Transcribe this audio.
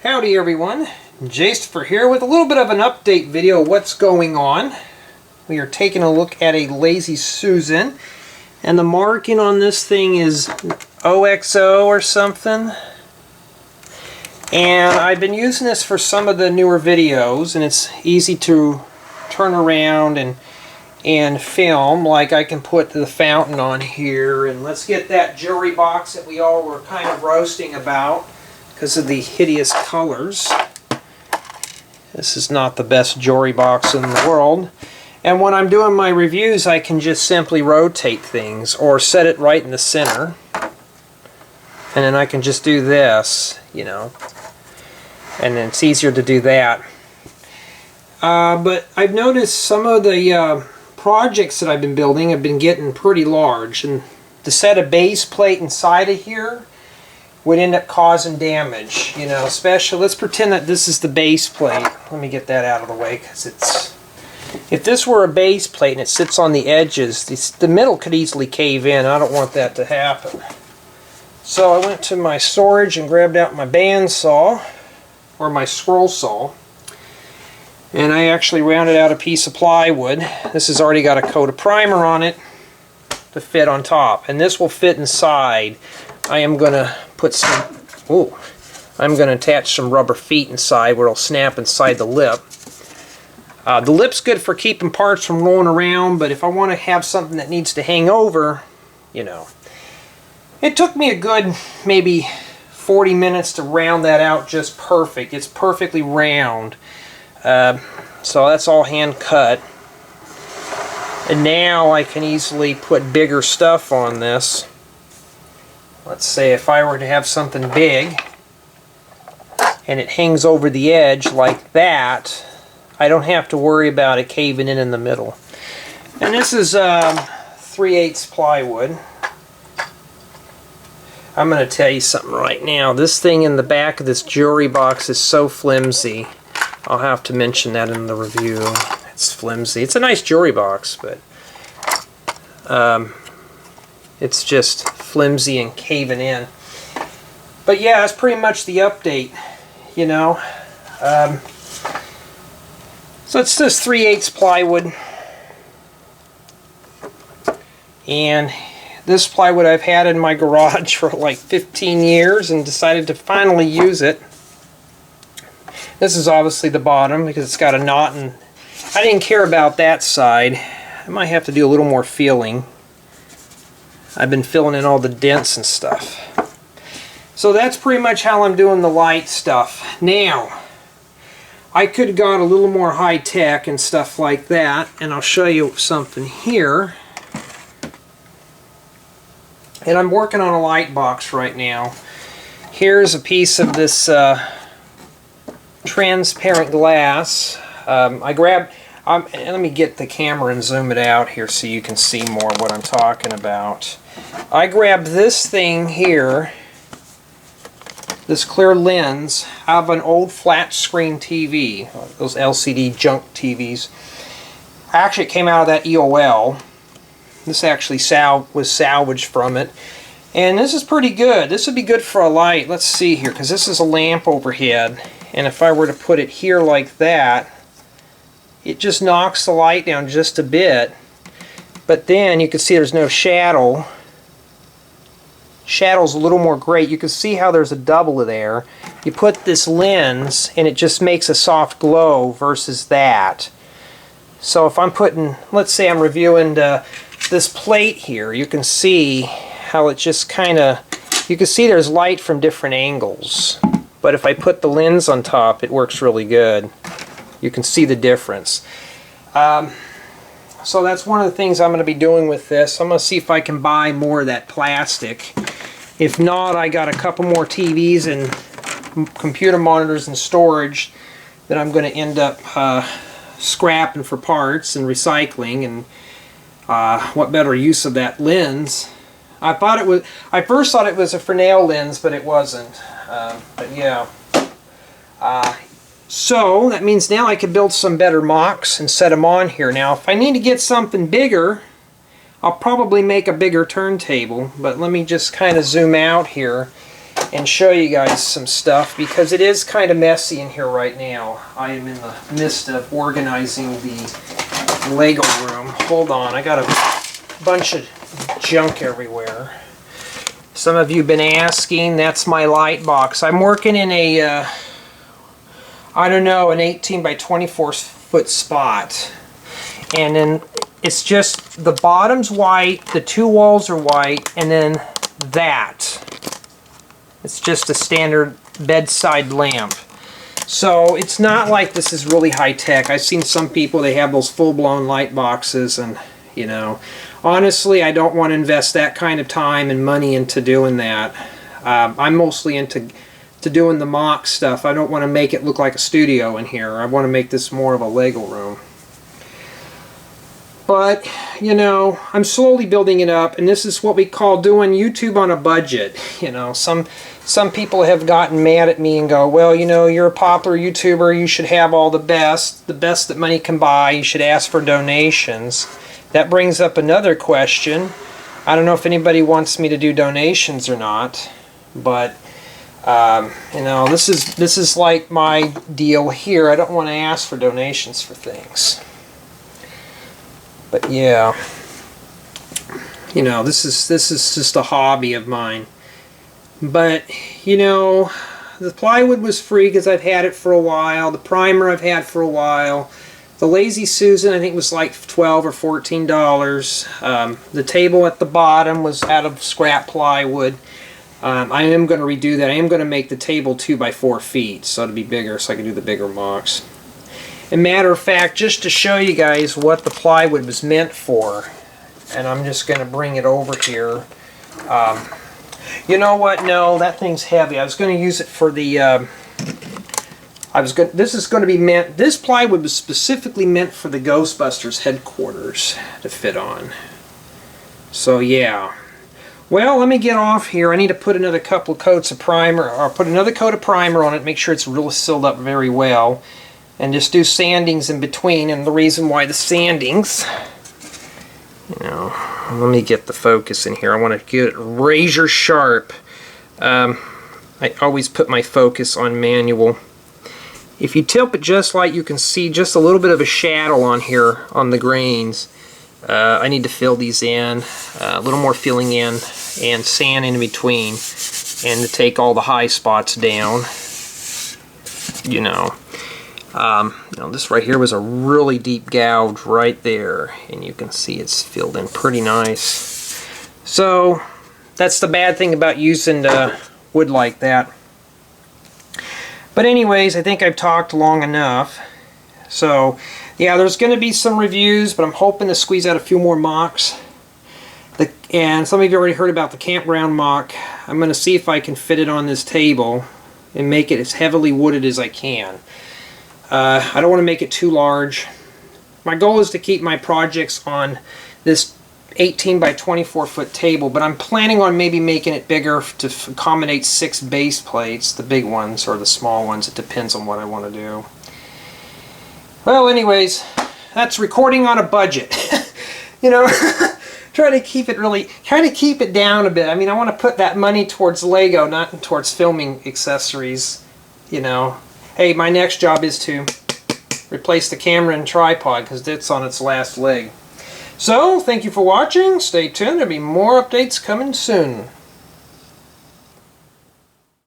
Howdy everyone, Jace here with a little bit of an update video of what's going on. We are taking a look at a Lazy Susan, and the marking on this thing is OXO or something. And I've been using this for some of the newer videos, and it's easy to turn around and film. Like I can put the fountain on here, and let's get that jewelry box that we all were kind of roasting about because of the hideous colors. This is not the best jewelry box in the world. And when I'm doing my reviews, I can just simply rotate things or set it right in the center. And then I can just do this, you know. And then it's easier to do that. But I've noticed some of the projects that I've been building have been getting pretty large. And to set a base plate inside of here would end up causing damage, you know, especially, let's pretend that this is the base plate. Let me get that out of the way, because if this were a base plate and it sits on the edges, the middle could easily cave in. I don't want that to happen. So I went to my storage and grabbed out my bandsaw, or my scroll saw, and I actually rounded out a piece of plywood. This has already got a coat of primer on it to fit on top, and this will fit inside. I am going to put some, I'm going to attach some rubber feet inside where it'll snap inside the lip. The lip's good for keeping parts from rolling around, but if I want to have something that needs to hang over, you know. It took me a good maybe 40 minutes to round that out just perfect. It's perfectly round. So that's all hand cut. And now I can easily put bigger stuff on this. Let's say if I were to have something big and it hangs over the edge like that, I don't have to worry about it caving in the middle. And this is 3/8 plywood. I'm going to tell you something right now. This thing in the back of this jewelry box is so flimsy. I'll have to mention that in the review. It's flimsy. It's a nice jewelry box, but it's just flimsy and caving in. But yeah, that's pretty much the update, you know. So it's this 3/8 plywood, and this plywood I've had in my garage for like 15 years and decided to finally use it. This is obviously the bottom because it's got a knot, and I didn't care about that side. I might have to do a little more feeling. I've been filling in all the dents and stuff. So that's pretty much how I'm doing the light stuff. Now, I could have got a little more high-tech and stuff like that, and I'll show you something here. And I'm working on a light box right now. Here's a piece of this transparent glass. And let me get the camera and zoom it out here so you can see more what I'm talking about. I grabbed this thing here, this clear lens, out of an old flat screen TV, those LCD junk TVs. Actually, it came out of that EOL. This actually was salvaged from it. And this is pretty good. This would be good for a light. Let's see here, because this is a lamp overhead. And if I were to put it here like that, it just knocks the light down just a bit. But then you can see there's no shadow. Shadow's a little more great. You can see how there's a double there. You put this lens and it just makes a soft glow versus that. So if I'm putting, let's say I'm reviewing this plate here, you can see how it just kind of, you can see there's light from different angles. But if I put the lens on top, it works really good. You can see the difference. So that's one of the things I'm going to be doing with this. I'm going to see if I can buy more of that plastic. If not, I got a couple more TVs and computer monitors and storage that I'm going to end up scrapping for parts and recycling. And what better use of that lens? I first thought it was a Fresnel lens, but it wasn't. But yeah. So that means now I can build some better mocks and set them on here. Now if I need to get something bigger, I'll probably make a bigger turntable, but let me just kind of zoom out here. and show you guys some stuff, because it is kind of messy in here right now. I am in the midst of organizing the Lego room. Hold on, I got a bunch of junk everywhere. Some of you have been asking, that's my light box. I'm working in a, I don't know, an 18 by 24 foot spot. And then it's just, the bottom's white, the two walls are white, and then that. It's just a standard bedside lamp. So it's not like this is really high tech. I've seen some people, they have those full-blown light boxes, and you know, honestly, I don't want to invest that kind of time and money into doing that. I'm mostly into doing the mock stuff. I don't want to make it look like a studio in here. I want to make this more of a Lego room. But, you know, I'm slowly building it up, and this is what we call doing YouTube on a budget. You know, some people have gotten mad at me and go, well, you know, you're a popular YouTuber, you should have all the best that money can buy, you should ask for donations. That brings up another question. I don't know if anybody wants me to do donations or not, but you know, this is like my deal here. I don't want to ask for donations for things. But yeah, you know, this is just a hobby of mine. But you know, the plywood was free because I've had it for a while. The primer I've had for a while. The Lazy Susan, I think, was like $12 or $14. The table at the bottom was out of scrap plywood. I am going to redo that. I am going to make the table 2 by 4 feet, so it'll be bigger, so I can do the bigger mocks. And matter of fact, just to show you guys what the plywood was meant for, and I'm just going to bring it over here. You know what? No, that thing's heavy. I was going to use it for the... This is going to be meant, this plywood was specifically meant for the Ghostbusters headquarters to fit on. So yeah. Well, let me get off here. I need to put another couple of coats of primer, or put another coat of primer on it, make sure it's really sealed up very well. And just do sandings in between. And the reason why the sandings, you know, let me get the focus in here. I want to get it razor sharp. I always put my focus on manual. If you tilt it just light, you can see just a little bit of a shadow on here on the grains. I need to fill these in, a little more filling in, and sand in between, and to take all the high spots down. You know, this right here was a really deep gouge right there, and you can see it's filled in pretty nice. So that's the bad thing about using wood like that. But anyways, I think I've talked long enough. So, yeah, there's going to be some reviews, but I'm hoping to squeeze out a few more mocks. And some of you already heard about the campground mock. I'm going to see if I can fit it on this table and make it as heavily wooded as I can. I don't want to make it too large. My goal is to keep my projects on this 18 by 24 foot table, but I'm planning on maybe making it bigger to accommodate 6 base plates, the big ones or the small ones. It depends on what I want to do. Well, anyways, that's recording on a budget. You know, try to keep it down a bit. I mean, I want to put that money towards Lego, not towards filming accessories. You know, hey, my next job is to replace the camera and tripod because it's on its last leg. So, thank you for watching. Stay tuned. There'll be more updates coming soon.